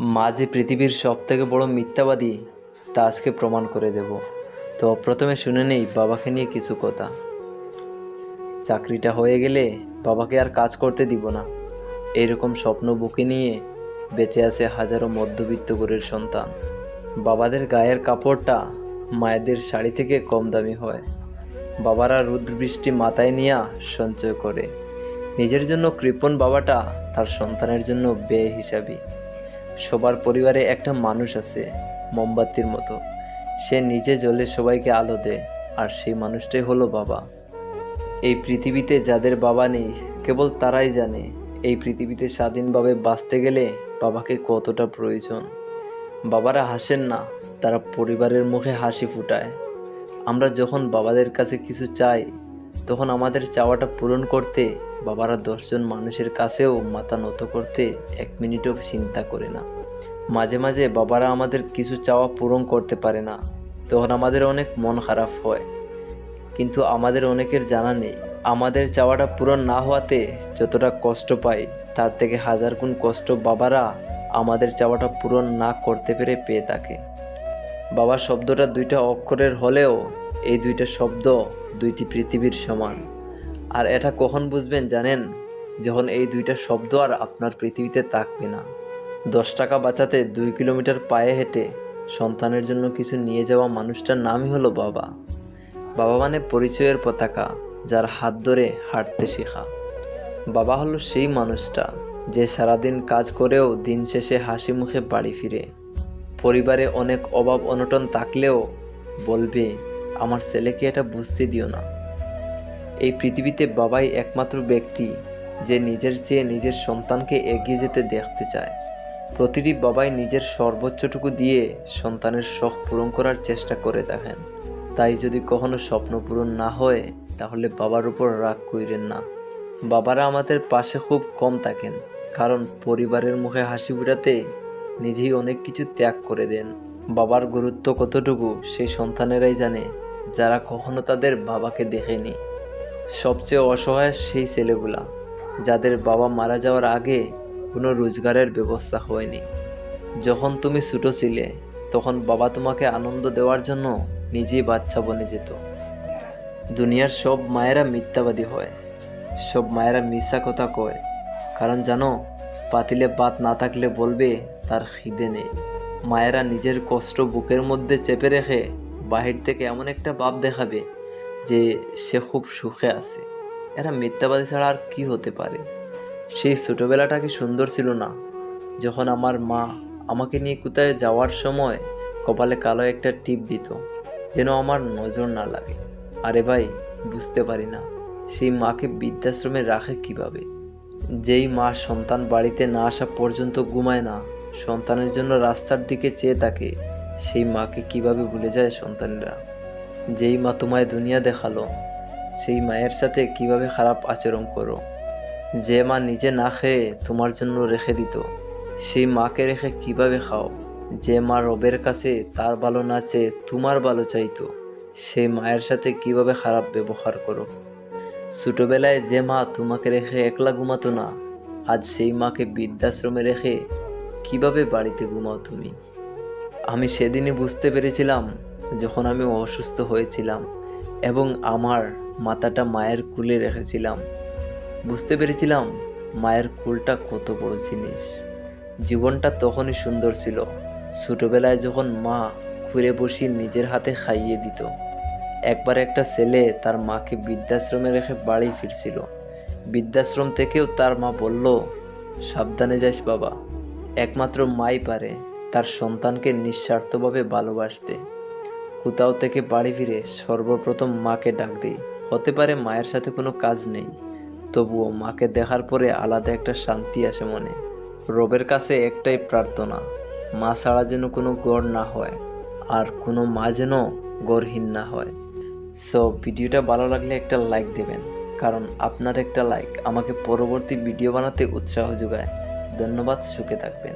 মা যে পৃথিবীর সবথেকে বড় মিথ্যাবাদী তা আজকে প্রমাণ করে দেব। তো প্রথমে শুনে নেই বাবাকে নিয়ে কিছু কথা। চাকরিটা হয়ে গেলে বাবাকে আর কাজ করতে দিব না, এইরকম স্বপ্ন বুকে নিয়ে বেঁচে আছে হাজারো মধ্যবিত্ত ঘরের সন্তান। বাবাদের গায়ের কাপড়টা মায়েদের শাড়ি থেকে কম দামি হয়। বাবারা রৌদ্র বৃষ্টি মাথায় নিয়ে সঞ্চয় করে। নিজের জন্য কৃপণ বাবাটা তার সন্তানের জন্য বেহিসাবি। সবার পরিবারে একটা মানুষ আছে মোমবাতির মতো, সে নিজে জ্বলে সবাইকে আলো দেয়, আর সেই মানুষটাই হলো বাবা। এই পৃথিবীতে যাদের বাবা নেই কেবল তারাই জানে এই পৃথিবীতে স্বাধীনভাবে বাঁচতে গেলে বাবাকে কতটা প্রয়োজন। বাবারা হাসেন না, তারা পরিবারের মুখে হাসি ফুটায়। আমরা যখন বাবাদের কাছে কিছু চাই তখন আমাদের চাওয়াটা পূরণ করতে বাবারা 10জন মানুষের কাছেও মাথা নত করতে 1 মিনিটও চিন্তা করে না। মাঝে মাঝে বাবারা আমাদের কিছু চাওয়া পূরণ করতে পারে না, তখন আমাদের অনেক মন খারাপ হয়। কিন্তু আমাদের অনেকের জানা নেই আমাদের চাওয়াটা পূরণ না হওয়াতে যতটা কষ্ট পাই তার থেকে 1000 গুণ কষ্ট বাবারা আমাদের চাওয়াটা পূরণ না করতে পেরে পেয়ে থাকে। বাবা শব্দটা 2টা অক্ষরের হলেও এই 2টা শব্দ 2টি পৃথিবীর সমান। আর এটা কখন বুঝবেন জানেন? যখন এই 2টা শব্দ আর আপনার পৃথিবীতে থাকবে না। 10 টাকা বাঁচাতে 2 কিলোমিটার পায়ে হেঁটে সন্তানের জন্য কিছু নিয়ে যাওয়া মানুষটার নামই হলো বাবা। বাবা মানে পরিচয়ের পতাকা, যার হাত ধরে হাঁটতে শেখা। বাবা হলো সেই মানুষটা যে সারাদিন কাজ করেও দিন শেষে হাসি মুখে বাড়ি ফিরে। পরিবারে অনেক অভাব অনটন থাকলেও বলবে, আমার ছেলেকে এটা বুঝতে দিও না। এই পৃথিবীতে বাবাই একমাত্র ব্যক্তি যে নিজের চেয়ে নিজের সন্তানকে এগিয়ে যেতে দেখতে চায়। প্রতিটি বাবাই নিজের সর্বোচ্চটুকু দিয়ে সন্তানের শখ পূরণ করার চেষ্টা করে দেখেন। তাই যদি কখনো স্বপ্ন পূরণ না হয় তাহলে বাবার উপর রাগ কইরেন না। বাবারা আমাদের পাশে খুব কম থাকেন, কারণ পরিবারের মুখে হাসি ফুটাতে নিজেই অনেক কিছু ত্যাগ করে দেন। বাবার গুরুত্ব কতটুকু সেই সন্তানেরাই জানে যারা কখনো তাদের বাবাকে দেখেনি। সবচেয়ে অসহায় সেই ছেলেগুলা যাদের বাবা মারা যাওয়ার আগে কোনো রোজগারের ব্যবস্থা হয়নি। যখন তুমি ছোট ছিলে তখন বাবা তোমাকে আনন্দ দেওয়ার জন্য নিজেই বাচ্চা বনে যেত। দুনিয়ার সব মায়েরা মিথ্যাবাদী হয়, সব মায়েরা মিথ্যা কথা কয়। কারণ জানো, পাতিলে ভাত না থাকলে বলবে তার খিদে নেই। মায়েরা নিজের কষ্ট বুকের মধ্যে চেপে রেখে বাহির থেকে এমন একটা ভাব দেখাবে যে সে খুব সুখে আছে। এরা মিথ্যাবাদী ছাড়া আর কি হতে পারে? সেই ছোটোবেলাটা কি সুন্দর ছিল না, যখন আমার মা আমাকে নিয়ে কোথায় যাওয়ার সময় কপালে কালো একটা টিপ দিত যেন আমার নজর না লাগে। আরে ভাই, বুঝতে পারি না সেই মাকে বৃদ্ধাশ্রমে রাখে কিভাবে। যেই মা সন্তান বাড়িতে না আসা পর্যন্ত ঘুমায় না, সন্তানের জন্য রাস্তার দিকে চেয়ে থাকে, সেই মাকে কিভাবে ভুলে যায় সন্তানেরা। যেই মা তোমায় দুনিয়া দেখালো সেই মায়ের সাথে কিভাবে খারাপ আচরণ করো। যে মা নিজে না খেয়ে তোমার জন্য রেখে দিত, সেই মাকে রেখে কিভাবে খাও। যে মা রবের কাছে তার ভালো না চেয়ে তোমার ভালো চাইতো, সেই মায়ের সাথে কিভাবে খারাপ ব্যবহার করো। ছোটবেলায় যে মা তোমাকে রেখে একলা ঘুমাতো না, আজ সেই মাকে বৃদ্ধাশ্রমে রেখে কিভাবে বাড়িতে ঘুমাও তুমি। আমি সেদিনই বুঝতে পেরেছিলাম যখন আমি অসুস্থ হয়েছিলাম এবং আমার মাথাটা মায়ের কুলে রেখেছিলাম। বুঝতে পেরেছিলাম মায়ের কুলটা কত বড় জিনিস। জীবনটা তখনই সুন্দর ছিল, ছোটবেলায় যখন মা ঘুরে বসি নিজের হাতে খাইয়ে দিত। একবার একটা ছেলে তার মাকে বৃদ্ধাশ্রমে রেখে বাড়ি ফিরছিল। বৃদ্ধাশ্রম থেকেও তার মা বলল, সাবধানে যাস বাবা। একমাত্র মাই পারে তার সন্তানকে নিঃস্বার্থভাবে ভালোবাসতে। কোথাও থেকে বাড়ি ফিরে সর্বপ্রথম মাকে ডাক দিই। হতে পারে মায়ের সাথে কোনো কাজ নেই, তবুও মাকে দেখার পরে আলাদা একটা শান্তি আসে মনে। রবের কাছে একটাই প্রার্থনা, মা ছাড়া যেন কোনো গড় না হয়, আর কোনো মা যেন গড়হীন না হয়। সো ভিডিওটা ভালো লাগলে একটা লাইক দেবেন, কারণ আপনার একটা লাইক আমাকে পরবর্তী ভিডিও বানাতে উৎসাহ যোগায়। ধন্যবাদ, সুখে থাকবেন।